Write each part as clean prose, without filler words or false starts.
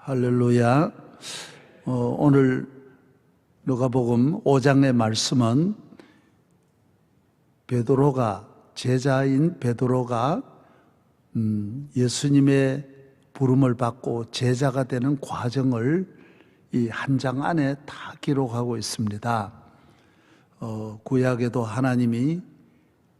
할렐루야. 오늘 누가복음 5장의 말씀은 베드로가, 제자인 베드로가 예수님의 부름을 받고 제자가 되는 과정을 이 한 장 안에 다 기록하고 있습니다. 구약에도 하나님이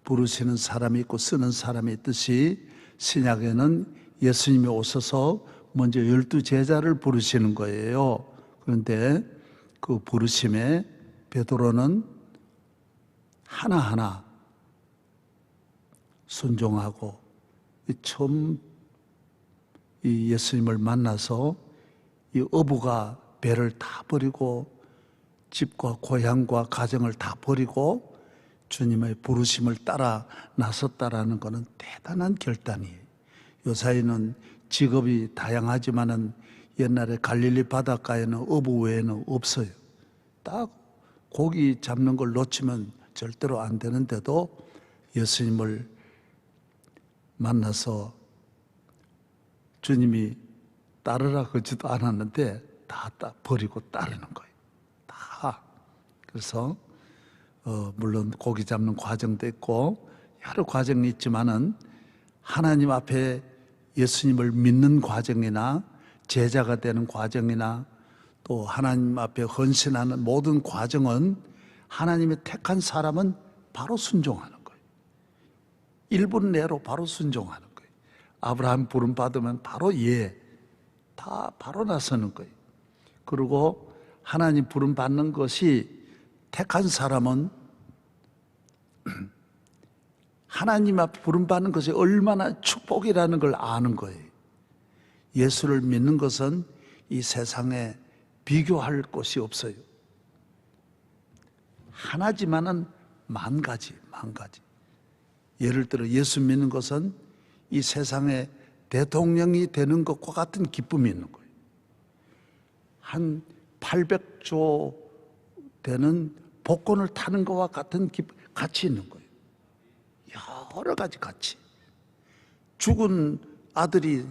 부르시는 사람이 있고 쓰는 사람이 있듯이 신약에는 예수님이 오셔서 먼저 12 제자를 부르시는 거예요. 그런데 그 부르심에 베드로는 하나하나 순종하고 처음 이 예수님을 만나서 이 어부가 배를 다 버리고 집과 고향과 가정을 다 버리고 주님의 부르심을 따라 나섰다라는 것은 대단한 결단이에요. 요사이는 직업이 다양하지만은 옛날에 갈릴리 바닷가에는 어부 외에는 없어요. 딱 고기 잡는 걸 놓치면 절대로 안 되는데도 예수님을 만나서 주님이 따르라 그러지도 않았는데 다 버리고 따르는 거예요. 다. 그래서 물론 고기 잡는 과정도 있고 여러 과정이 있지만은 하나님 앞에 예수님을 믿는 과정이나 제자가 되는 과정이나 또 하나님 앞에 헌신하는 모든 과정은 하나님이 택한 사람은 바로 순종하는 거예요. 1분 내로 바로 순종하는 거예요. 아브라함 부름 받으면 바로 다 바로 나서는 거예요. 그리고 하나님 부름 받는 것이 택한 사람은 하나님 앞에 부름받는 것이 얼마나 축복이라는 걸 아는 거예요. 예수를 믿는 것은 이 세상에 비교할 것이 없어요. 하나지만은 만 가지. 예를 들어 예수 믿는 것은 이 세상에 대통령이 되는 것과 같은 기쁨이 있는 거예요. 한 800조 되는 복권을 타는 것과 같은 가치 있는 거예요. 여러 가지 가치. 죽은 아들이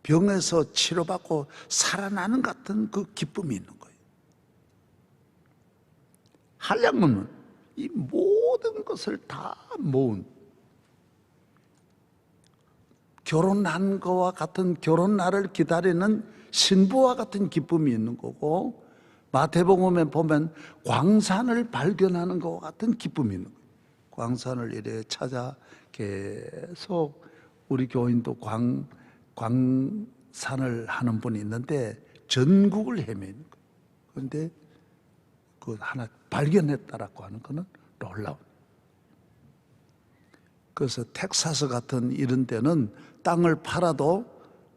병에서 치료받고 살아나는 같은 그 기쁨이 있는 거예요. 한량은 이 모든 것을 다 모은 결혼한 것과 같은 결혼날을 기다리는 신부와 같은 기쁨이 있는 거고, 마태복음에 보면 광산을 발견하는 것과 같은 기쁨이 있는 거예요. 광산을 이래 찾아 계속 우리 교인도 광산을 하는 분이 있는데 전국을 헤매는 거예요. 그런데 그 하나 발견했다라고 하는 거는 놀라운. 그래서 텍사스 같은 이런 데는 땅을 팔아도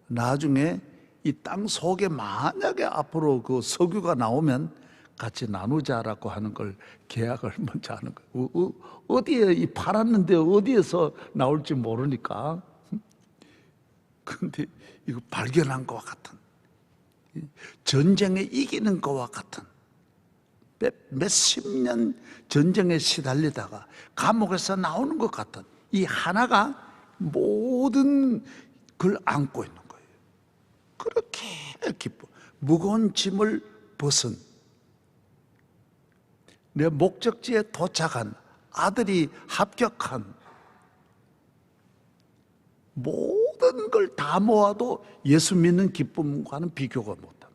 나중에 이 땅 속에 만약에 앞으로 그 석유가 나오면 같이 나누자라고 하는 걸 계약을 먼저 하는 거예요. 어디에 이 팔았는데 어디에서 나올지 모르니까. 그런데 이거 발견한 것과 같은, 전쟁에 이기는 것과 같은, 몇십 년 전쟁에 시달리다가 감옥에서 나오는 것 같은 이 하나가 모든 걸 안고 있는 거예요. 그렇게 기뻐. 무거운 짐을 벗은, 내 목적지에 도착한, 아들이 합격한, 모든 걸 다 모아도 예수 믿는 기쁨과는 비교가 못합니다.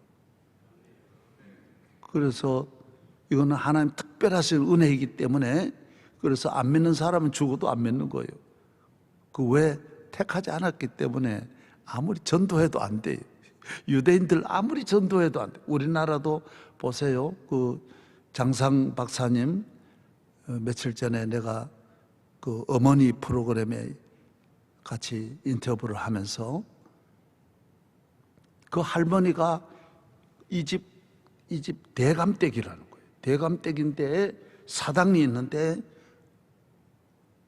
그래서 이거는 하나님 특별하신 은혜이기 때문에, 그래서 안 믿는 사람은 죽어도 안 믿는 거예요. 그 왜? 택하지 않았기 때문에 아무리 전도해도 안 돼요. 유대인들 아무리 전도해도 안 돼요. 우리나라도 보세요. 그 장상 박사님, 며칠 전에 내가 그 어머니 프로그램에 같이 인터뷰를 하면서 그 할머니가 이 집 대감댁이라는 거예요. 대감댁인데 사당이 있는데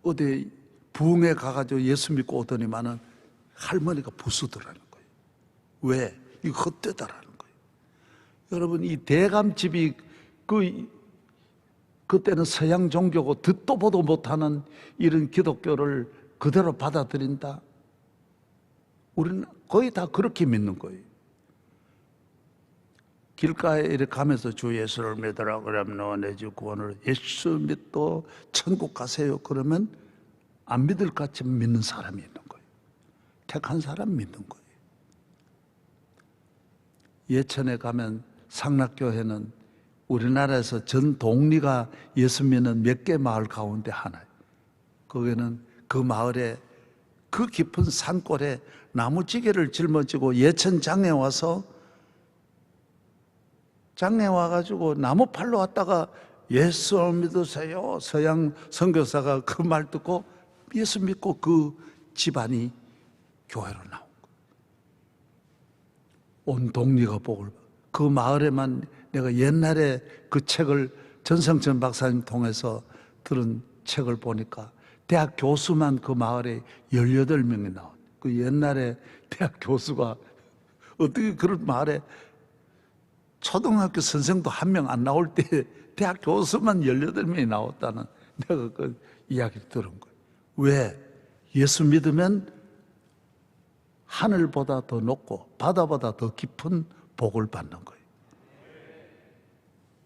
어디 부흥회 가가지고 예수 믿고 오더니만은 할머니가 부수더라는 거예요. 왜? 이거 헛되다라는 거예요. 여러분, 이 대감집이 그때는 서양 종교고 듣도 보도 못하는 이런 기독교를 그대로 받아들인다? 우리는 거의 다 그렇게 믿는 거예요. 길가에 이렇게 가면서 주 예수를 믿으라 그러면 너 내 주 구원을, 예수 믿고 천국 가세요 그러면 안 믿을 것 같지만 믿는 사람이 있는 거예요. 택한 사람 믿는 거예요. 예천에 가면 상락교회는 우리나라에서 전 동리가 예수 믿는 몇 개 마을 가운데 하나예요. 거기는 그 마을에 그 깊은 산골에 나무찌개를 짊어지고 예천 장에 와서 장에 와가지고 나무팔로 왔다가 예수 믿으세요. 서양 선교사가 그 말 듣고 예수 믿고 그 집안이 교회로 나온 거예요. 온 동리가 복을 받고. 그 마을에만 내가 옛날에 그 책을 전성천 박사님 통해서 들은 책을 보니까 대학 교수만 그 마을에 18명이 나온. 그 옛날에 대학 교수가 어떻게 그런 마을에 초등학교 선생도 한 명 안 나올 때 대학 교수만 18명이 나왔다는 내가 그 이야기를 들은 거예요. 왜? 예수 믿으면 하늘보다 더 높고 바다보다 더 깊은 복을 받는 거예요.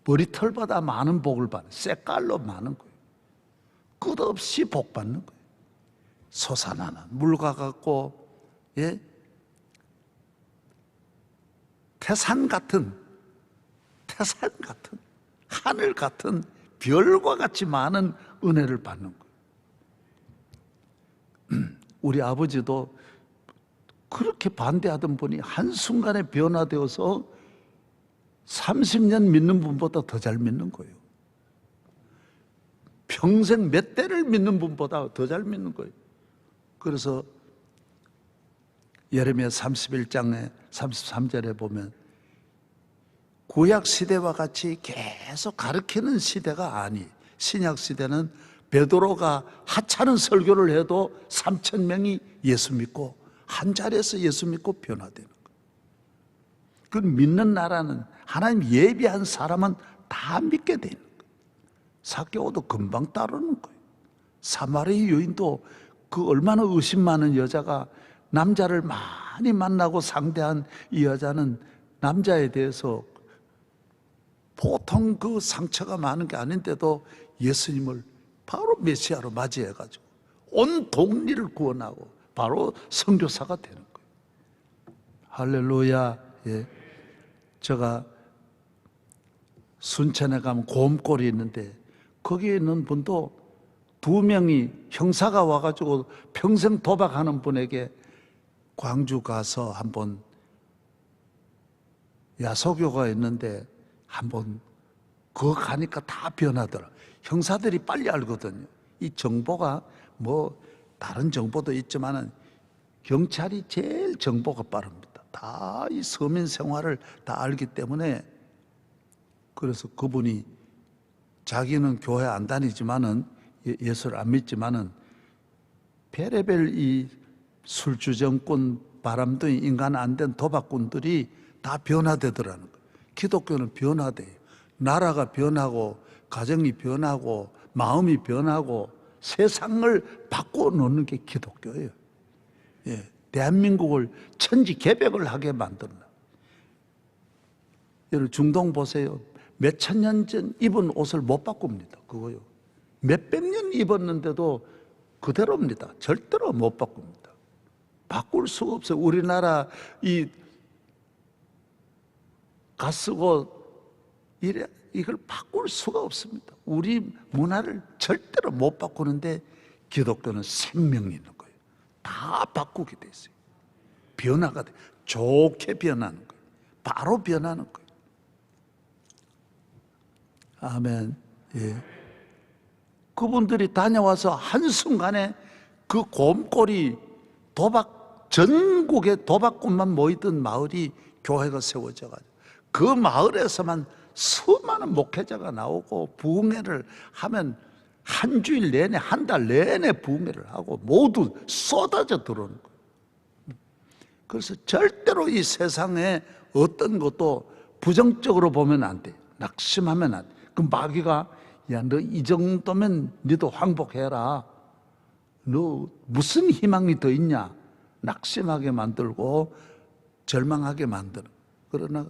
머리털보다 많은 복을 받는, 색깔로 많은 거예요. 끝없이 복 받는 거예요. 솟아나는 물과 같고, 예? 태산 같은 하늘 같은 별과 같이 많은 은혜를 받는 거예요. 우리 아버지도 그렇게 반대하던 분이 한순간에 변화되어서 30년 믿는 분보다 더 잘 믿는 거예요. 평생 몇 대를 믿는 분보다 더 잘 믿는 거예요. 그래서 예레미야 31장에 33절에 보면 구약 시대와 같이 계속 가르치는 시대가 아니, 신약 시대는 베드로가 하찮은 설교를 해도 3,000명이 예수 믿고 한 자리에서 예수 믿고 변화되는 거예요. 그 믿는 나라는 하나님 예비한 사람은 다 믿게 되는 거예요. 삭개오도 금방 따르는 거예요. 사마리 여인도 그 얼마나 의심 많은 여자가 남자를 많이 만나고 상대한 이 여자는 남자에 대해서 보통 그 상처가 많은 게 아닌데도 예수님을 바로 메시아로 맞이해가지고 온 동리를 구원하고 바로 선교사가 되는 거예요. 할렐루야. 예. 제가 순천에 가면 곰골이 있는데 거기에 있는 분도 2명이 형사가 와가지고 평생 도박하는 분에게 광주 가서 한번 야소교가 있는데 한번 그거 가니까 다 변하더라. 형사들이 빨리 알거든요. 이 정보가 뭐 다른 정보도 있지만은 경찰이 제일 정보가 빠릅니다. 다 이 서민 생활을 다 알기 때문에. 그래서 그분이 자기는 교회 안 다니지만은 예수를 안 믿지만은 별의별 이 술주정꾼, 바람둥이, 인간 안 된 도박꾼들이 다 변화되더라는 거예요. 기독교는 변화돼요. 나라가 변하고 가정이 변하고 마음이 변하고 세상을 바꾸어 놓는 게 기독교예요. 예, 대한민국을 천지개벽을 하게 만들어놔. 여러분 중동 보세요. 몇천 년 전 입은 옷을 못 바꿉니다. 그거요. 몇백 년 입었는데도 그대로입니다. 절대로 못 바꿉니다. 바꿀 수가 없어요. 우리나라 이 가쓰고 이걸 바꿀 수가 없습니다. 우리 문화를 절대로 못 바꾸는데 기독교는 생명이 있는 거예요. 다 바꾸게 돼 있어요. 변화가 돼. 좋게 변하는 거예요. 바로 변하는 거예요. 아멘. 예. 그분들이 다녀와서 한순간에 그 곰골이 전국에 도박꾼만 모이던 마을이 교회가 세워져가지고 그 마을에서만 수많은 목회자가 나오고 부흥회를 하면 한 주일 내내, 한 달 내내 부흥회를 하고 모두 쏟아져 들어오는 거예요. 그래서 절대로 이 세상에 어떤 것도 부정적으로 보면 안 돼. 낙심하면 안 돼. 그 마귀가 야, 너 이 정도면 너도 황복해라. 너 무슨 희망이 더 있냐? 낙심하게 만들고 절망하게 만드는. 그러나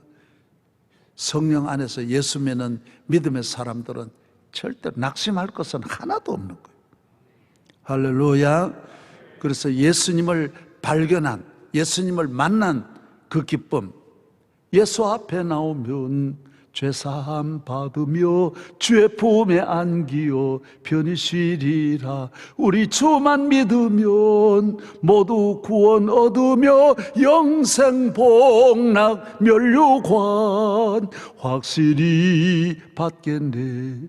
성령 안에서 예수 믿는 믿음의 사람들은 절대로 낙심할 것은 하나도 없는 거예요. 할렐루야. 그래서 예수님을 발견한, 예수님을 만난 그 기쁨, 예수 앞에 나오면 죄사함 받으며 주의 품에 안기어 편히 쉬리라. 우리 주만 믿으면 모두 구원 얻으며 영생 복락 면류관 확실히 받겠네.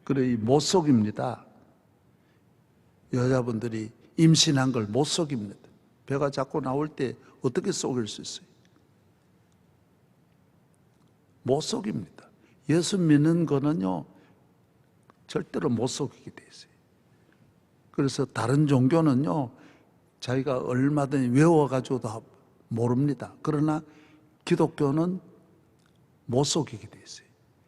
그래, 이 못 속입니다. 여자분들이 임신한 걸 못 속입니다. 배가 자꾸 나올 때 어떻게 속일 수 있어요? 못 속입니다. 예수 믿는 거는요, 절대로 못 속이게 돼 있어요. 그래서 다른 종교는요, 자기가 얼마든지 외워가지고 다 모릅니다. 그러나 기독교는 못 속이게 돼 있어요.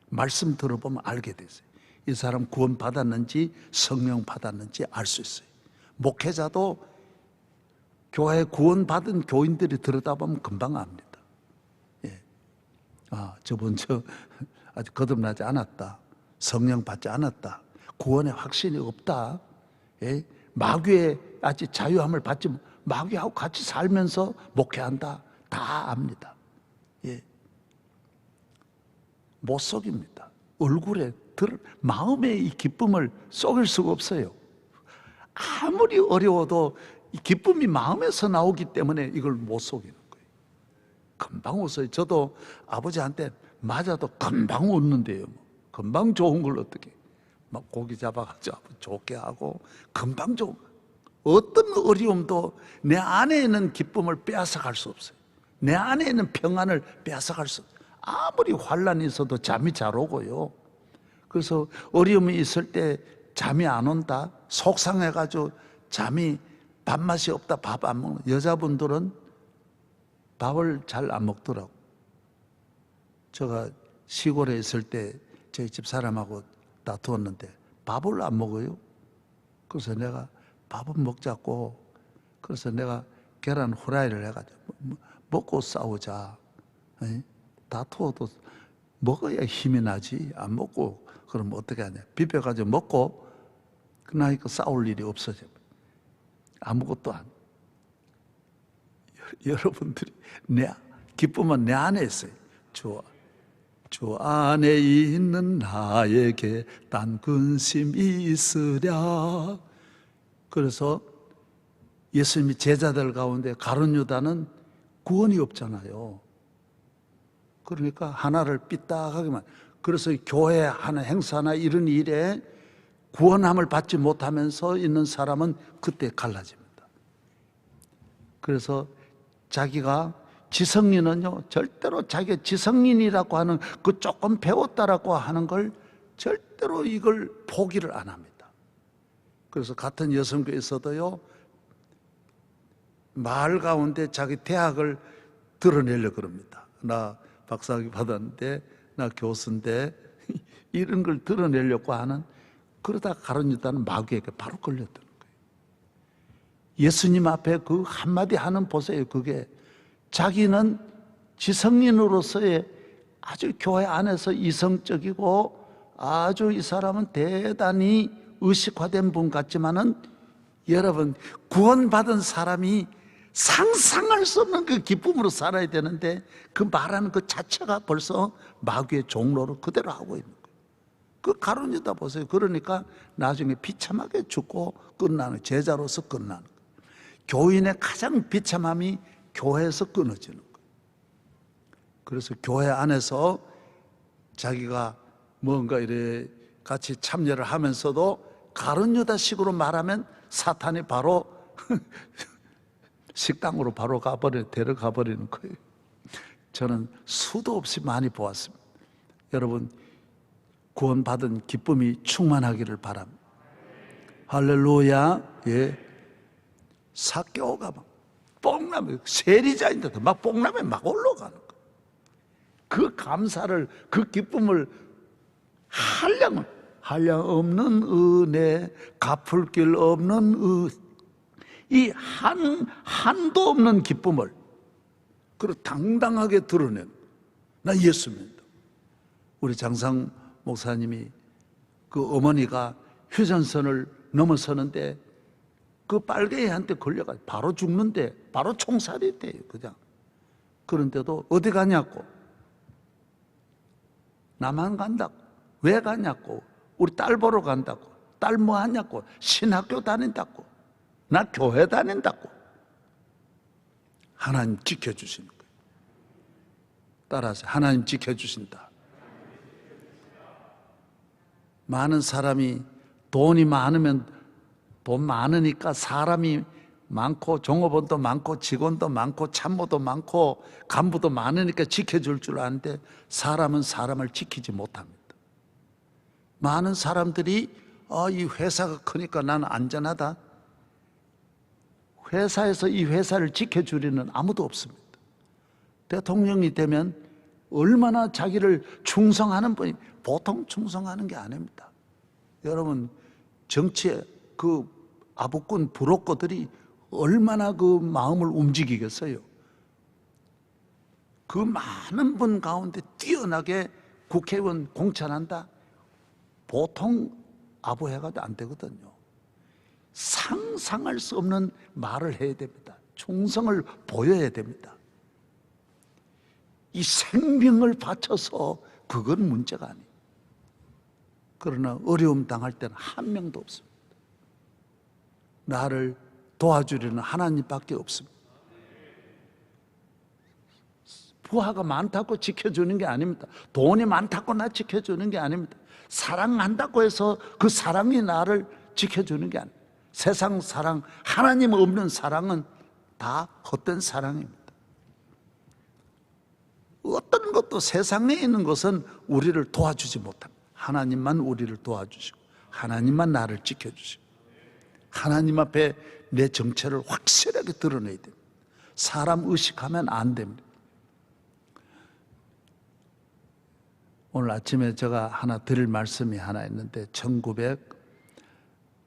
말씀 들어보면 알게 돼 있어요. 이 사람 구원 받았는지 성령 받았는지 알 수 있어요. 목회자도 교회 구원 받은 교인들이 들여다보면 금방 압니다. 저분 아직 거듭나지 않았다, 성령 받지 않았다, 구원의 확신이 없다, 마귀의 아직 자유함을 받지, 마귀하고 같이 살면서 목회한다, 다 압니다. 못 속입니다. 얼굴에 마음의 이 기쁨을 속일 수가 없어요. 아무리 어려워도 이 기쁨이 마음에서 나오기 때문에 이걸 못 속이는 거예요. 금방 웃어요. 저도 아버지한테 맞아도 금방 웃는데요. 금방 좋은 걸 어떻게 막 고기 잡아가지고 좋게 하고 금방 좋은, 어떤 어려움도 내 안에 있는 기쁨을 빼앗아갈 수 없어요. 내 안에 있는 평안을 빼앗아갈 수 없어요. 아무리 환란이 있어도 잠이 잘 오고요. 그래서 어려움이 있을 때 잠이 안 온다, 속상해가지고 잠이 밥맛이 없다, 밥 안 먹는 여자분들은 밥을 잘 안 먹더라고. 제가 시골에 있을 때 저희 집 사람하고 다투었는데 밥을 안 먹어요. 그래서 내가 밥은 먹자고, 그래서 내가 계란 후라이를 해가지고 먹고 싸우자. 다투어도 먹어야 힘이 나지, 안 먹고 그러면 어떻게 하냐, 비벼가지고 먹고 그러니까 싸울 일이 없어져. 아무것도 안. 여러분들이 내 기쁨은 내 안에 있어요. 주 안에 있는 나에게 딴 근심이 있으랴. 그래서 예수님이 제자들 가운데 가룟 유다는 구원이 없잖아요. 그러니까 하나를 삐딱하게만, 그래서 교회 하는 행사나 이런 일에 구원함을 받지 못하면서 있는 사람은 그때 갈라집니다. 그래서 자기가 지성인은요, 절대로 자기가 지성인이라고 하는 그 조금 배웠다라고 하는 걸 절대로 이걸 포기를 안 합니다. 그래서 같은 여성교에서도요, 마을 가운데 자기 대학을 드러내려고 그럽니다. 나 박사학위 받았는데, 나 교수인데, 이런 걸 드러내려고 하는, 그러다 가룟 유다는 마귀에게 바로 걸렸다는 거예요. 예수님 앞에 그 한마디 하는 보세요. 그게 자기는 지성인으로서의 아주 교회 안에서 이성적이고 아주 이 사람은 대단히 의식화된 분 같지만은, 여러분, 구원받은 사람이 상상할 수 없는 그 기쁨으로 살아야 되는데 그 말하는 그 자체가 벌써 마귀의 종로를 그대로 하고 있는 거예요. 그 가룟 유다 보세요. 그러니까 나중에 비참하게 죽고 끝나는, 제자로서 끝나는 거예요. 교인의 가장 비참함이 교회에서 끊어지는 거예요. 그래서 교회 안에서 자기가 뭔가 이래 같이 참여를 하면서도 가룟 유다식으로 말하면 사탄이 바로 식당으로 바로 데려가 버리는 거예요. 저는 수도 없이 많이 보았습니다. 여러분, 구원받은 기쁨이 충만하기를 바랍니다. 할렐루야. 삭개오가 막 뽕라면, 세리자인데도 막 뽕라면 막 올라가는 거예요. 그 감사를, 그 기쁨을 한량 없는 은혜, 갚을 길 없는 이 한도 없는 기쁨을 그리고 당당하게 드러내는, 나 예수 믿는다. 우리 장상 목사님이 그 어머니가 휴전선을 넘어서는데 그 빨갱이한테 걸려가지고 바로 죽는데 바로 총살이 돼요. 그냥. 그런데도 어디 가냐고. 나만 간다고. 왜 가냐고. 우리 딸 보러 간다고. 딸 뭐 하냐고. 신학교 다닌다고. 나 교회 다닌다고. 하나님 지켜주시는 거예요. 따라서 하나님 지켜주신다. 많은 사람이 돈이 많으면 돈 많으니까 사람이 많고 종업원도 많고 직원도 많고 참모도 많고 간부도 많으니까 지켜줄 줄 아는데 사람은 사람을 지키지 못합니다. 많은 사람들이 이 회사가 크니까 나는 안전하다. 회사에서 이 회사를 지켜주리는 아무도 없습니다. 대통령이 되면 얼마나 자기를 충성하는 분이 보통 충성하는 게 아닙니다. 여러분 정치에 그 아부꾼 부록거들이 얼마나 그 마음을 움직이겠어요. 그 많은 분 가운데 뛰어나게 국회의원 공천한다? 보통 아부해가도 안 되거든요. 상상할 수 없는 말을 해야 됩니다. 충성을 보여야 됩니다. 이 생명을 바쳐서 그건 문제가 아니에요. 그러나 어려움 당할 때는 한 명도 없습니다. 나를 도와주려는 하나님밖에 없습니다. 부하가 많다고 지켜주는 게 아닙니다. 돈이 많다고 나 지켜주는 게 아닙니다. 사랑한다고 해서 그 사랑이 나를 지켜주는 게 아닙니다. 세상 사랑, 하나님 없는 사랑은 다 헛된 사랑입니다. 어떤 것도 세상에 있는 것은 우리를 도와주지 못합니다. 하나님만 우리를 도와주시고 하나님만 나를 지켜주시고 하나님 앞에 내 정체를 확실하게 드러내야 됩니다. 사람 의식하면 안 됩니다. 오늘 아침에 제가 하나 드릴 말씀이 하나 있는데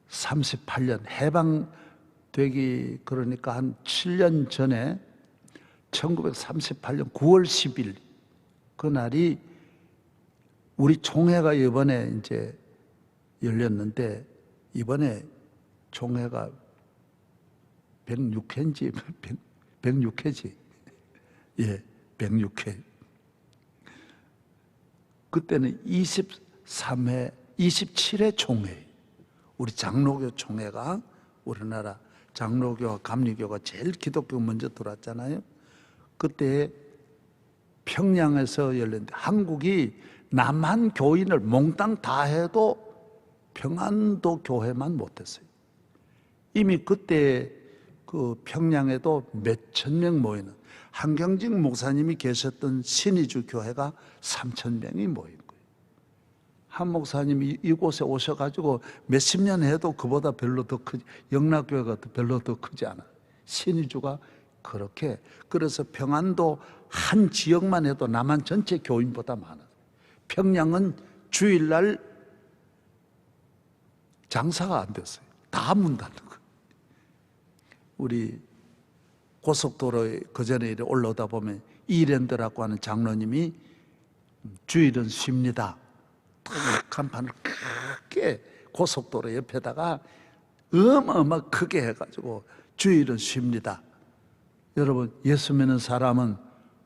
1938년 해방되기 그러니까 한 7년 전에 1938년 9월 10일 그날이 우리 총회가 이번에 이제 열렸는데 이번에 총회가 106회인지 106회지. 예, 106회. 그때는 23회, 27회 총회. 우리 장로교 총회가 우리나라 장로교와 감리교가 제일 기독교 먼저 들어왔잖아요. 그때 평양에서 열렸는데 한국이 남한 교인을 몽땅 다 해도 평안도 교회만 못했어요. 이미 그때 그 평양에도 몇천 명 모이는 한경직 목사님이 계셨던 신의주 교회가 3천 명이 모인 거예요. 한 목사님이 이곳에 오셔가지고 몇십 년 해도 그보다 별로 더 크지, 영락교회가 별로 더 크지 않아요. 신의주가 그렇게, 그래서 평안도 한 지역만 해도 남한 전체 교인보다 많아요. 평양은 주일날 장사가 안 됐어요. 다 문 닫는 거예요. 우리 고속도로에 그전에 올라오다 보면 이랜드라고 하는 장로님이 주일은 쉽니다. 탁 간판을 크게 고속도로 옆에다가 어마어마 크게 해가지고 주일은 쉽니다. 여러분 예수 믿는 사람은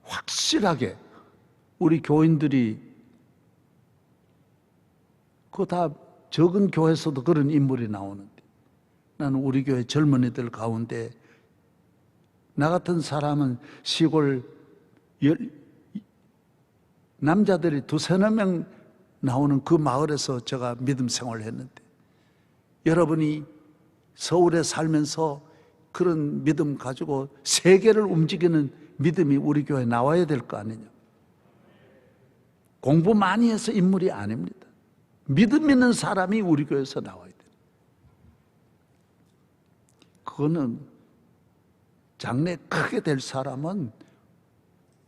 확실하게 우리 교인들이 그 다 적은 교회에서도 그런 인물이 나오는데 나는 우리 교회 젊은이들 가운데 나 같은 사람은 시골 남자들이 두세네 명 나오는 그 마을에서 제가 믿음 생활을 했는데 여러분이 서울에 살면서 그런 믿음 가지고 세계를 움직이는 믿음이 우리 교회에 나와야 될 거 아니냐. 공부 많이 해서 인물이 아닙니다. 믿음 있는 사람이 우리 교회에서 나와야 돼요. 그거는 장래 크게 될 사람은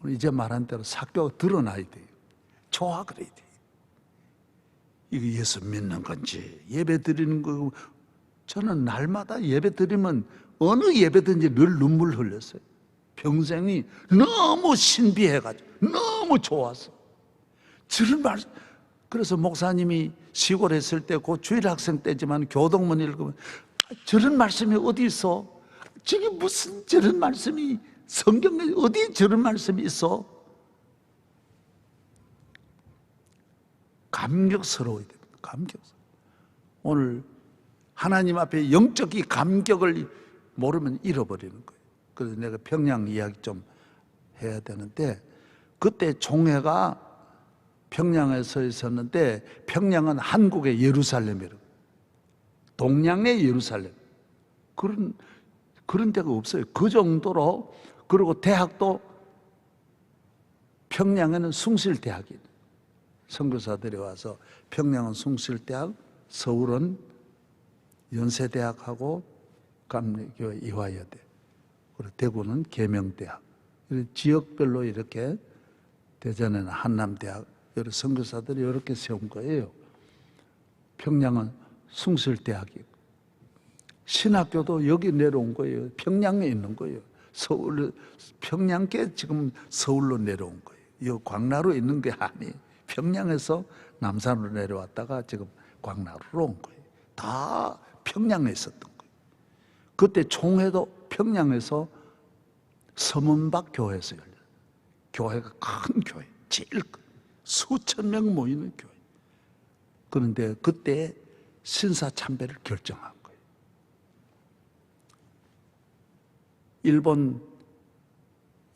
이제 말한 대로 사교가 드러나야 돼요. 좋아 그래야 돼요. 이거 예수 믿는 건지 예배 드리는 거, 저는 날마다 예배 드리면 어느 예배든지 늘 눈물 흘렸어요. 평생이 너무 신비해가지고 너무 좋아서 저런 말. 그래서 목사님이 시골에 있을 때 그 주일 학생 때지만 교동문 읽으면 저런 말씀이 어디 있어? 저게 무슨 저런 말씀이 성경에 어디에 저런 말씀이 있어? 감격스러워야 됩니다. 감격스러워. 오늘 하나님 앞에 영적 이 감격을 모르면 잃어버리는 거예요. 그래서 내가 평양 이야기 좀 해야 되는데, 그때 총회가 평양에 서 있었는데, 평양은 한국의 예루살렘이라고, 동양의 예루살렘, 그런 데가 없어요. 그 정도로. 그리고 대학도 평양에는 숭실대학이, 선교사들이 와서 평양은 숭실대학, 서울은 연세대학하고 감리교회 이화여대, 그리고 대구는 계명대학, 지역별로 이렇게, 대전에는 한남대학, 여러 선교사들이 이렇게 세운 거예요. 평양은 숭실대학이고, 신학교도 여기 내려온 거예요. 평양에 있는 거예요. 서울, 평양께 지금 서울로 내려온 거예요. 이 광나루 있는 게 아니에요. 평양에서 남산으로 내려왔다가 지금 광나루로 온 거예요. 다 평양에 있었던 거예요. 그때 총회도 평양에서 서문박 교회에서 열려요. 교회가 큰 교회, 제일 큰, 수천 명 모이는 교회. 그런데 그때 신사 참배를 결정한 거예요.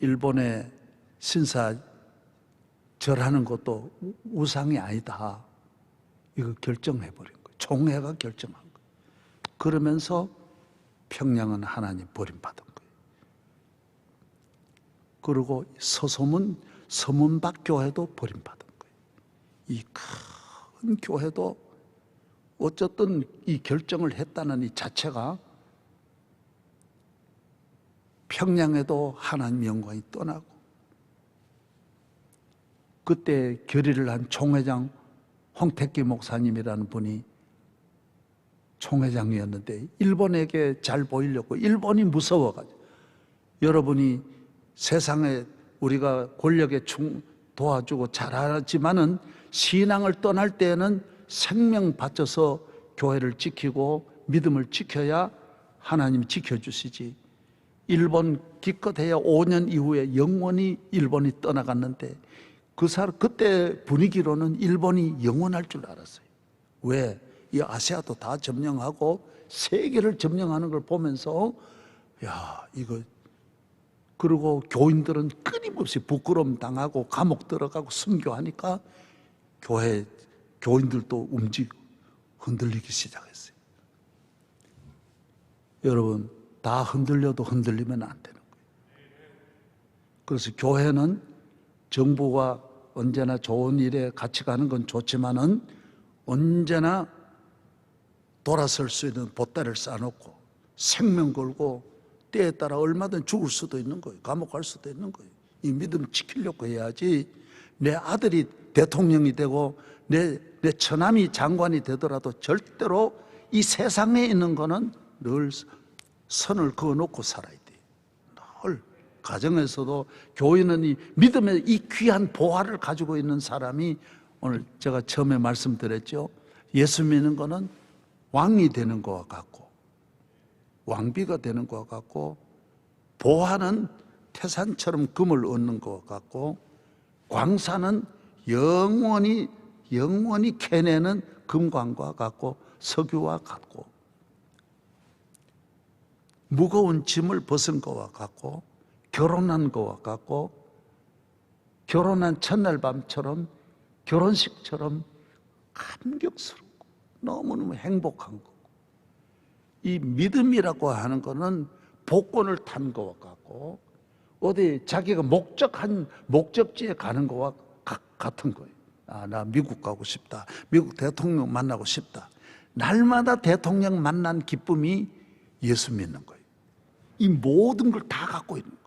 일본의 신사 절하는 것도 우상이 아니다, 이거 결정해버린 거예요. 총회가 결정한 거예요. 그러면서 평양은 하나님 버림받은 거예요. 그리고 서문박 교회도 버림받은 거예요. 이 큰 교회도 어쨌든 이 결정을 했다는 이 자체가 평양에도 하나님 영광이 떠나고, 그때 결의를 한 총회장 홍택기 목사님이라는 분이 총회장이었는데, 일본에게 잘 보이려고, 일본이 무서워가지고, 여러분이 세상에 우리가 권력에 도와주고 잘하지만은 신앙을 떠날 때에는 생명 바쳐서 교회를 지키고 믿음을 지켜야 하나님이 지켜주시지. 일본 기껏해야 5년 이후에 영원히 일본이 떠나갔는데, 그때 분위기로는 일본이 영원할 줄 알았어요. 왜? 이 아시아도 다 점령하고 세계를 점령하는 걸 보면서, 야, 이거. 그리고 교인들은 끊임없이 부끄러움 당하고 감옥 들어가고 순교하니까 교인들도 흔들리기 시작했어요. 여러분, 다 흔들려도 흔들리면 안 되는 거예요. 그래서 교회는 정부가 언제나 좋은 일에 같이 가는 건 좋지만은 언제나 돌아설 수 있는 보따리를 쌓아놓고 생명 걸고 때에 따라 얼마든 죽을 수도 있는 거예요. 감옥 갈 수도 있는 거예요. 이 믿음 지키려고 해야지. 내 아들이 대통령이 되고 내 처남이 장관이 되더라도 절대로 이 세상에 있는 거는 늘 선을 그어놓고 살아야 돼요. 늘 가정에서도. 교회는 이 믿음의 이 귀한 보화를 가지고 있는 사람이, 오늘 제가 처음에 말씀드렸죠. 예수 믿는 거는 왕이 되는 것과 같고, 왕비가 되는 것과 같고, 보화는 태산처럼 금을 얻는 것과 같고, 광산은 영원히 캐내는 금광과 같고, 석유와 같고, 무거운 짐을 벗은 것과 같고, 결혼한 것과 같고, 결혼한 첫날 밤처럼, 결혼식처럼 감격스럽고 너무너무 행복한 거고, 이 믿음이라고 하는 거는 복권을 탄 것과 같고, 어디 자기가 목적지에 가는 것과 같은 거예요. 아, 나 미국 가고 싶다. 미국 대통령 만나고 싶다. 날마다 대통령 만난 기쁨이 예수 믿는 거예요. 이 모든 걸 다 갖고 있는 거예요.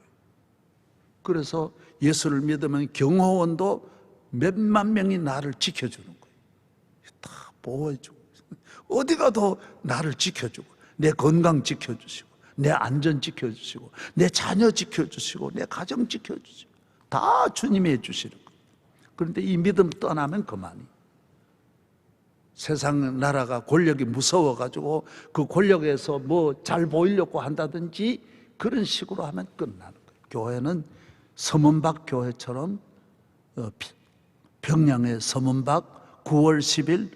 그래서 예수를 믿으면 경호원도 몇만 명이 나를 지켜주는 거예요. 다 보호해주고, 어디 가도 나를 지켜주고, 내 건강 지켜주시고, 내 안전 지켜주시고, 내 자녀 지켜주시고, 내 가정 지켜주시고, 다 주님이 해주시는 거예요. 그런데 이 믿음 떠나면 그만이. 세상 나라가 권력이 무서워가지고 그 권력에서 뭐 잘 보이려고 한다든지 그런 식으로 하면 끝나는 거예요. 교회는 서문박 교회처럼 평양의 서문박 9월 10일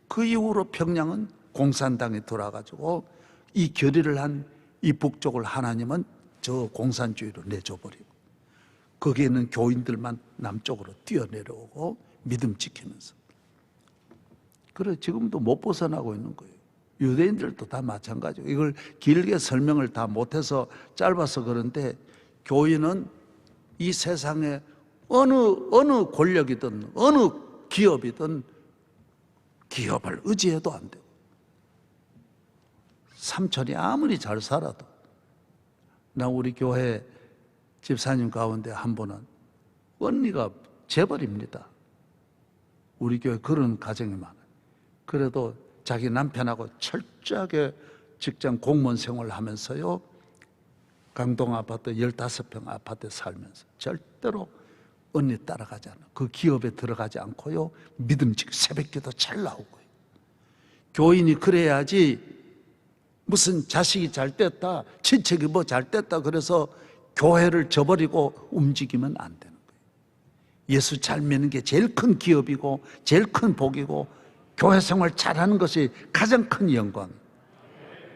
그 이후로 평양은 공산당이 돌아가지고 이 결의를 한 이 북쪽을 하나님은 저 공산주의로 내줘버리고 거기에 있는 교인들만 남쪽으로 뛰어내려오고 믿음 지키면서. 그래 지금도 못 벗어나고 있는 거예요. 유대인들도 다 마찬가지고. 이걸 길게 설명을 다 못해서 짧아서 그런데 교인은 이 세상에 어느 권력이든 어느 기업이든 기업을 의지해도 안 돼요. 삼촌이 아무리 잘 살아도. 나 우리 교회 집사님 가운데 한 분은 언니가 재벌입니다. 우리 교회 그런 가정이 많아요. 그래도 자기 남편하고 철저하게 직장 공무원 생활을 하면서요, 강동 아파트 15평 아파트에 살면서 절대로 언니 따라가지 않아요. 그 기업에 들어가지 않고요, 믿음직 새벽기도 잘 나오고요. 교인이 그래야지 무슨 자식이 잘 됐다, 친척이 뭐 잘 됐다 그래서 교회를 저버리고 움직이면 안 되는 거예요. 예수 잘 믿는 게 제일 큰 기업이고 제일 큰 복이고 교회 생활 잘하는 것이 가장 큰 영광이에요.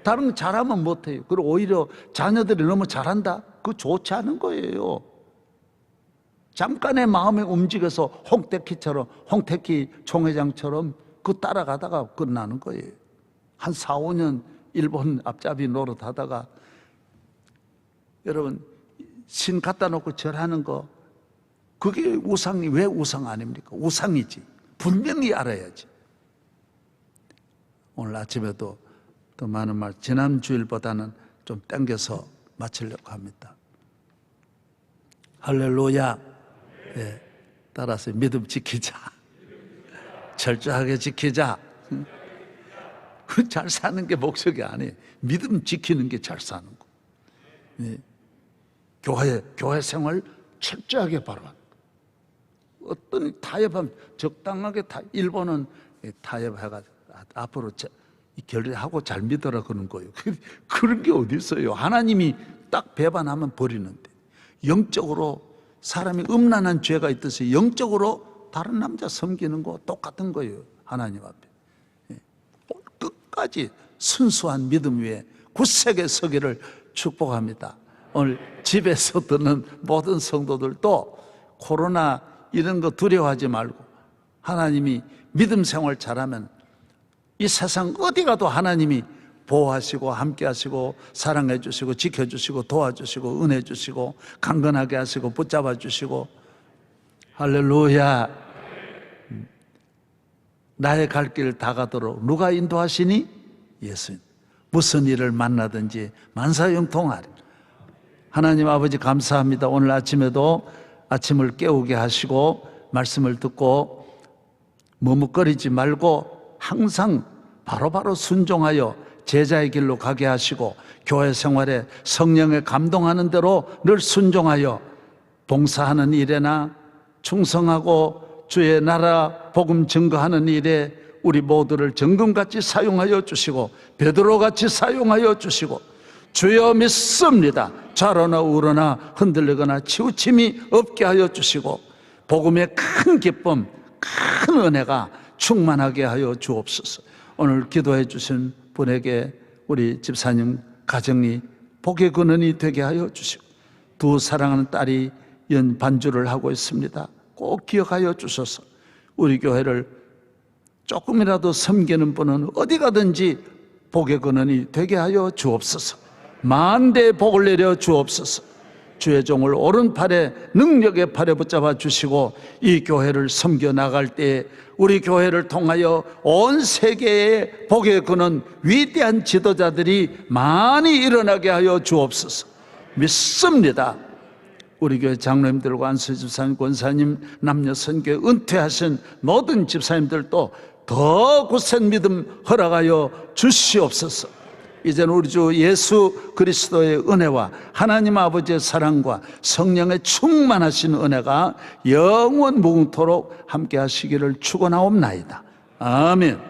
다른 거 잘하면 못해요. 그리고 오히려 자녀들이 너무 잘한다? 그거 좋지 않은 거예요. 잠깐의 마음에 움직여서 홍택희 총회장처럼 그 따라가다가 끝나는 거예요. 한 4, 5년 일본 앞잡이 노릇하다가, 여러분 신 갖다 놓고 절하는 거 그게 우상이 왜 우상 아닙니까? 우상이지. 분명히 알아야지. 오늘 아침에도 더 많은 말, 지난 주일보다는 좀 땡겨서 마치려고 합니다. 할렐루야. 네, 따라서 믿음 지키자. 철저하게 지키자. 잘 사는 게 목적이 아니에요. 믿음 지키는 게 잘 사는 거. 네. 교회 생활 철저하게 바라. 어떤 타협하면 적당하게 일본은 타협해가지고 앞으로 결례하고 잘 믿어라 그런 거예요. 그런 게 어디 있어요? 하나님이 딱 배반하면 버리는데. 영적으로 사람이 음란한 죄가 있듯이 영적으로 다른 남자 섬기는 거 똑같은 거예요. 하나님 앞에. 끝까지 순수한 믿음 위에 굳세게 서기를 축복합니다. 오늘 집에서 듣는 모든 성도들도 코로나 이런 거 두려워하지 말고 하나님이 믿음 생활 잘하면 이 세상 어디 가도 하나님이 보호하시고 함께 하시고 사랑해 주시고 지켜주시고 도와주시고 은혜 주시고 강건하게 하시고 붙잡아 주시고. 할렐루야. 나의 갈 길 다 가도록 누가 인도하시니? 예수님. 무슨 일을 만나든지 만사형통하리. 하나님 아버지 감사합니다. 오늘 아침에도 아침을 깨우게 하시고 말씀을 듣고 머뭇거리지 말고 항상 바로바로 순종하여 제자의 길로 가게 하시고 교회 생활에 성령에 감동하는 대로 늘 순종하여 봉사하는 일에나 충성하고 주의 나라 복음 증거하는 일에 우리 모두를 정금같이 사용하여 주시고 베드로같이 사용하여 주시고 주여 믿습니다. 좌로나 우로나 흔들리거나 치우침이 없게 하여 주시고 복음의 큰 기쁨, 큰 은혜가 충만하게 하여 주옵소서. 오늘 기도해 주신 분에게 우리 집사님 가정이 복의 근원이 되게 하여 주시고 두 사랑하는 딸이 반주를 하고 있습니다. 꼭 기억하여 주셔서 우리 교회를 조금이라도 섬기는 분은 어디 가든지 복의 근원이 되게 하여 주옵소서. 만대의 복을 내려 주옵소서. 주의 종을 오른팔에 능력의 팔에 붙잡아 주시고 이 교회를 섬겨 나갈 때에 우리 교회를 통하여 온 세계의 복의 근원 위대한 지도자들이 많이 일어나게 하여 주옵소서. 믿습니다. 우리 교회 장로님들과 안수 집사님, 권사님, 남녀 선교에 은퇴하신 모든 집사님들도 더 굳센 믿음 허락하여 주시옵소서. 이제는 우리 주 예수 그리스도의 은혜와 하나님 아버지의 사랑과 성령의 충만하신 은혜가 영원 무궁토록 함께 하시기를 축원하옵나이다. 아멘.